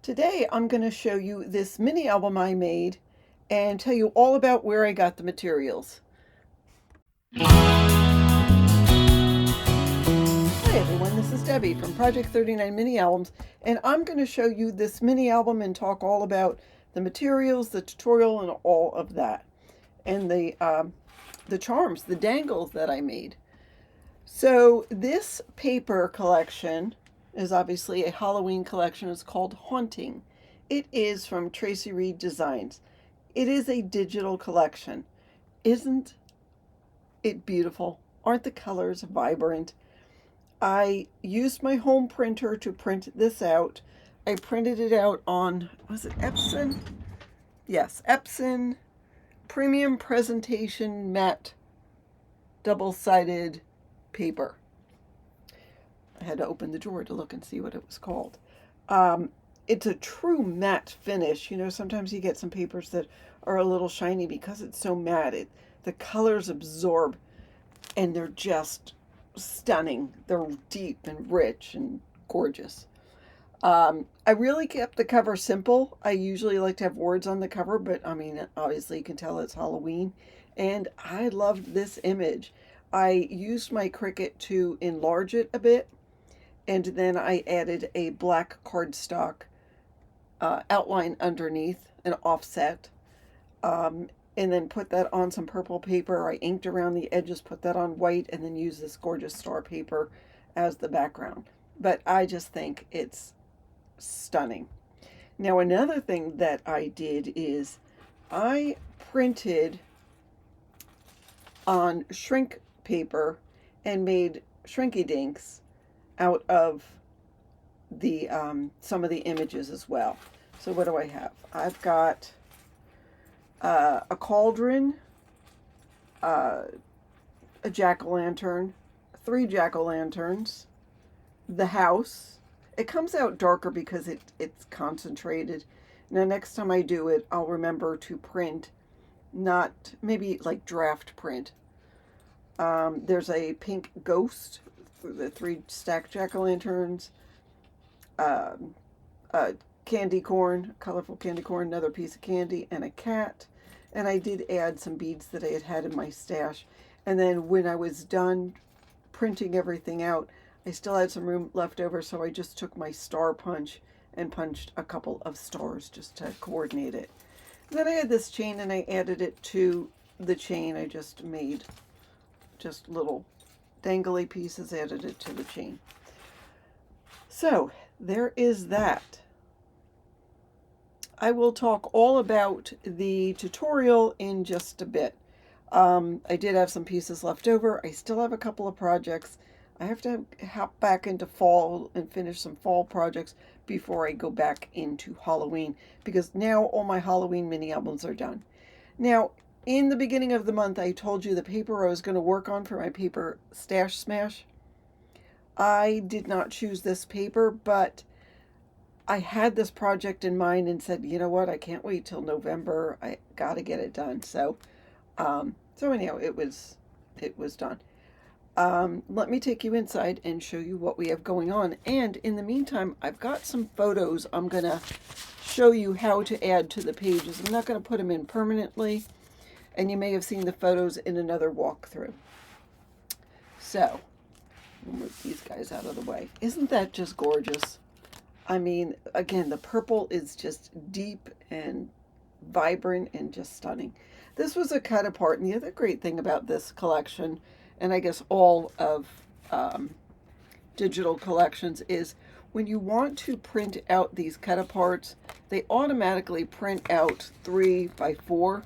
Today I'm going to show you this mini album I made and tell you all about where I got the materials. Hi everyone, this is Debbie from Project 39 Mini Albums, and I'm going to show you this mini album and talk all about the materials, the tutorial, and all of that, and the charms, the dangles that I made. So this paper collection is obviously a Halloween collection. It's called Haunting. It is from Traci Designs. It is a digital collection. Isn't it beautiful? Aren't the colors vibrant? I used my home printer to print this out. I printed it out on, was it Epson? Yes, Epson Premium Presentation Matte double-sided paper. I had to open the drawer to look and see what it was called. It's a true matte finish. Sometimes you get some papers that are a little shiny because it's so matte. The colors absorb and they're just stunning. They're deep and rich and gorgeous. I really kept the cover simple. I usually like to have words on the cover, but I mean, obviously you can tell it's Halloween. And I loved this image. I used my Cricut to enlarge it a bit, and then I added a black cardstock outline underneath, an offset, and then put that on some purple paper. I inked around the edges, put that on white, and then used this gorgeous star paper as the background. But I just think it's stunning. Now, another thing that I did is I printed on shrink paper and made shrinky dinks out of the some of the images as well. So what do I have? I've got a cauldron, a jack-o'-lantern, 3 jack-o'-lanterns, the house. It comes out darker because it's concentrated. Now next time I do it, I'll remember to print, not maybe like draft print. There's a pink ghost for the 3 stacked jack-o'-lanterns, a candy corn, colorful candy corn, another piece of candy, and a cat. And I did add some beads that I had in my stash. And then when I was done printing everything out, I still had some room left over, so I just took my star punch and punched a couple of stars just to coordinate it. And then I had this chain and I added it to the chain. I just made just little dangly pieces, added it to the chain. So there is that. I will talk all about the tutorial in just a bit. I did have some pieces left over. I still have a couple of projects. I have to hop back into fall and finish some fall projects before I go back into Halloween, because now all my Halloween mini albums are done. Now, in the beginning of the month, I told you the paper I was going to work on for my paper stash smash. I did not choose this paper, but I had this project in mind and said, you know what, I can't wait till November. I got to get it done. So anyhow, it was done. Let me take you inside and show you what we have going on. And in the meantime, I've got some photos I'm going to show you how to add to the pages. I'm not going to put them in permanently, and you may have seen the photos in another walkthrough. So, we'll move these guys out of the way. Isn't that just gorgeous? I mean, again, the purple is just deep and vibrant and just stunning. This was a cut apart, and the other great thing about this collection, and I guess all of digital collections, is when you want to print out these cut aparts, they automatically print out 3x4,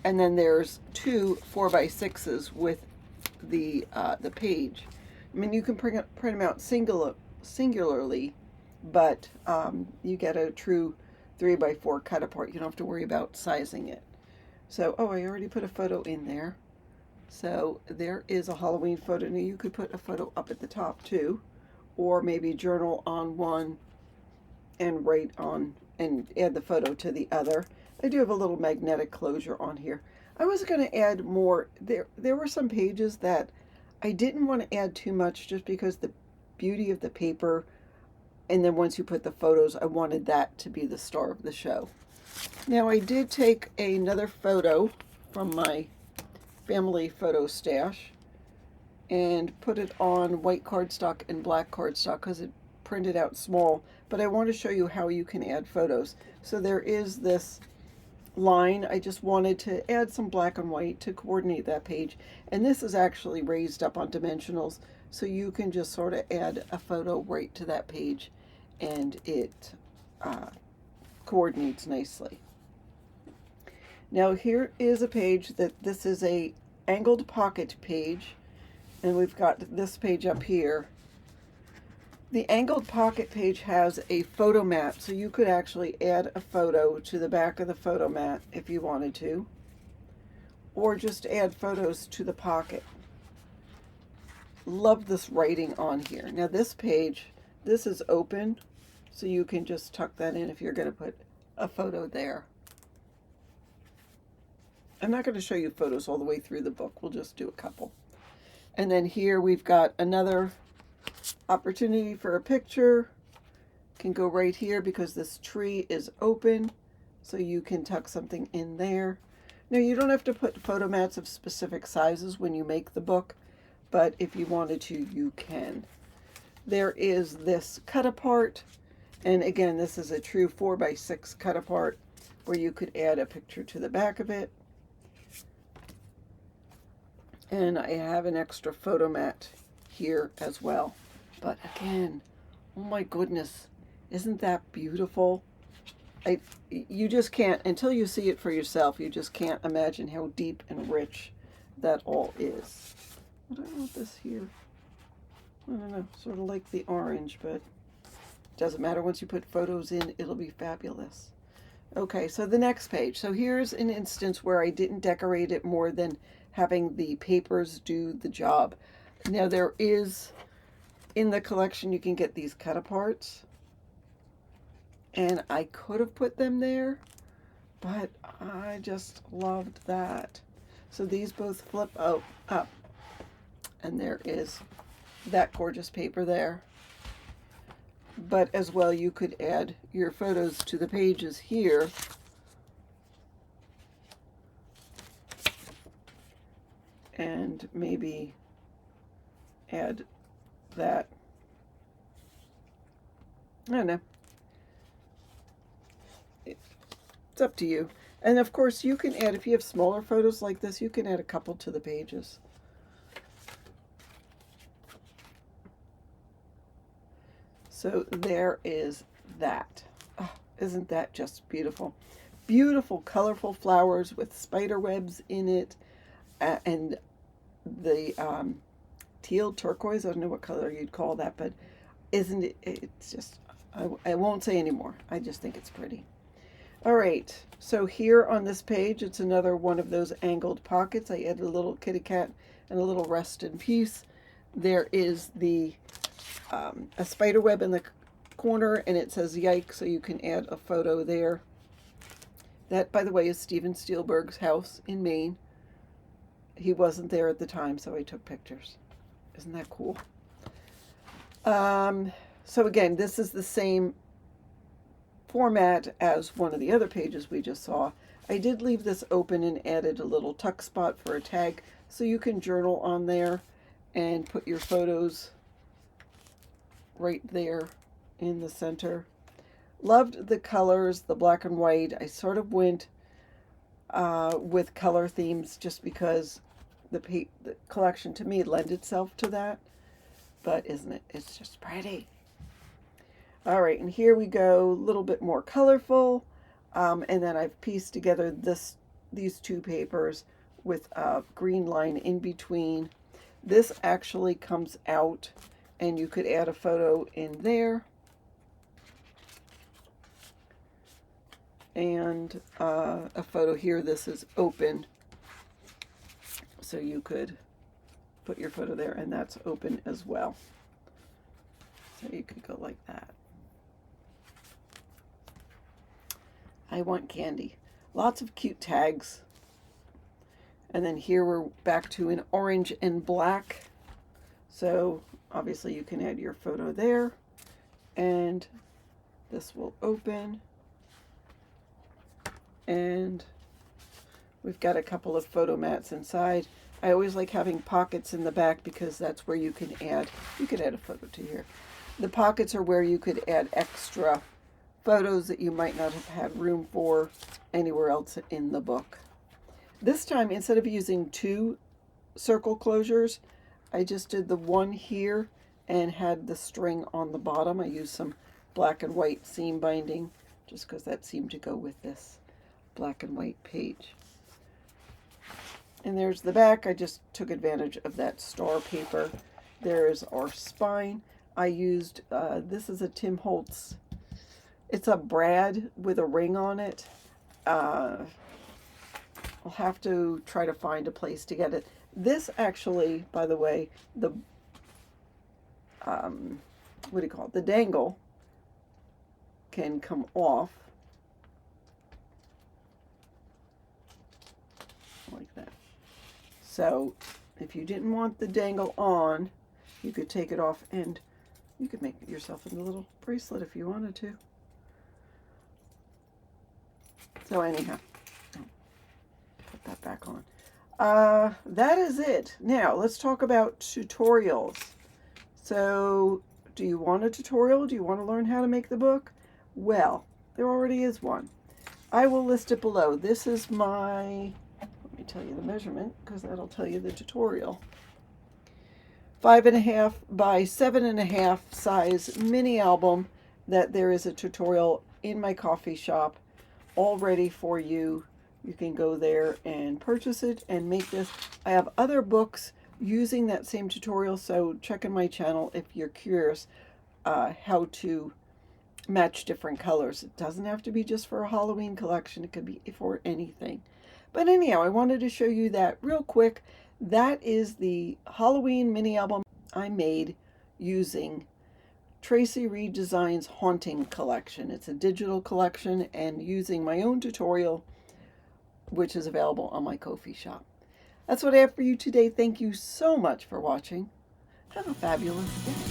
and then there's 2 4x6s with the page. I mean, you can print them out singularly, but you get a true 3x4 cut apart. You don't have to worry about sizing it. So, oh, I already put a photo in there. So there is a Halloween photo. Now you could put a photo up at the top too, or maybe journal on one and write on and add the photo to the other. I do have a little magnetic closure on here. I was going to add more. There were some pages that I didn't want to add too much just because the beauty of the paper And then once you put the photos, I wanted that to be the star of the show. Now I did take another photo from my family photo stash and put it on white cardstock and black cardstock because it printed out small, but I want to show you how you can add photos. So there is this line. I just wanted to add some black and white to coordinate that page, and this is actually raised up on dimensionals, so you can just sort of add a photo right to that page and it coordinates nicely. Now here is a page that this is a angled pocket page, and we've got this page up here. The angled pocket page has a photo mat, so you could actually add a photo to the back of the photo mat if you wanted to, or just add photos to the pocket. Love this writing on here. Now this page, this is open, so you can just tuck that in if you're going to put a photo there. I'm not going to show you photos all the way through the book. We'll just do a couple. And then here we've got another opportunity for a picture. Can go right here because this tree is open, so you can tuck something in there. Now you don't have to put photo mats of specific sizes when you make the book, but if you wanted to, you can. There is this cut apart, and again, this is a true 4x6 cut apart where you could add a picture to the back of it. And I have an extra photo mat here as well. But again, oh my goodness, isn't that beautiful? You just can't, until you see it for yourself, you just can't imagine how deep and rich that all is. What do I want this here? I don't know, sort of like the orange, but it doesn't matter. Once you put photos in, it'll be fabulous. Okay, so the next page. So here's an instance where I didn't decorate it more than having the papers do the job. Now there is, in the collection, you can get these cut aparts, and I could have put them there, but I just loved that. So these both flip up, and there is that gorgeous paper there. But as well, you could add your photos to the pages here. And maybe add that. I don't know. It's up to you. And of course, you can add, if you have smaller photos like this, you can add a couple to the pages. So there is that. Oh, isn't that just beautiful? Beautiful, colorful flowers with spider webs in it. And the teal turquoise, I don't know what color you'd call that, but isn't it, it's just, I won't say anymore. I just think it's pretty. All right, so here on this page, it's another one of those angled pockets. I added a little kitty cat and a little rest in peace. There is the a spider web in the corner, and it says yike, so you can add a photo there. That, by the way, is Steven Spielberg's house in Maine. He wasn't there at the time, so I took pictures. Isn't that cool? So again, this is the same format as one of the other pages we just saw. I did leave this open and added a little tuck spot for a tag, so you can journal on there and put your photos right there in the center. Loved the colors, the black and white. I sort of went with color themes just because the collection to me lent itself to that. But isn't it? It's just pretty. All right, and here we go, a little bit more colorful. And then I've pieced together these two papers with a green line in between. This actually comes out, and you could add a photo in there. And a photo here. This is open, so you could put your photo there, and that's open as well. So you could go like that. I want candy. Lots of cute tags. And then here we're back to an orange and black. So obviously you can add your photo there. and this will open, and we've got a couple of photo mats inside. I always like having pockets in the back because that's where you could add a photo to here. The pockets are where you could add extra photos that you might not have had room for anywhere else in the book. This time, instead of using 2 circle closures, I just did the one here and had the string on the bottom. I used some black and white seam binding just because that seemed to go with this black and white page. And there's the back. I just took advantage of that star paper. There's our spine. I used, this is a Tim Holtz. It's a brad with a ring on it. I'll have to try to find a place to get it. This actually, by the way, the, what do you call it? The dangle can come off like that. So if you didn't want the dangle on, you could take it off and you could make yourself a little bracelet if you wanted to. So anyhow, put that back on. That is it. Now let's talk about tutorials. So do you want a tutorial? Do you want to learn how to make the book? Well, there already is one. I will list it below. This is my, let me tell you the measurement because that'll tell you the tutorial. 5.5 by 7.5 size mini album that there is a tutorial in my coffee shop all ready for you. You can go there and purchase it and make this. I have other books using that same tutorial, so check in my channel if you're curious how to match different colors. It doesn't have to be just for a Halloween collection. It could be for anything. But anyhow, I wanted to show you that real quick. That is the Halloween mini album I made using Traci Redesign's Haunting collection. It's a digital collection and using my own tutorial, which is available on my Ko-fi shop. That's what I have for you today. Thank you so much for watching. Have a fabulous day.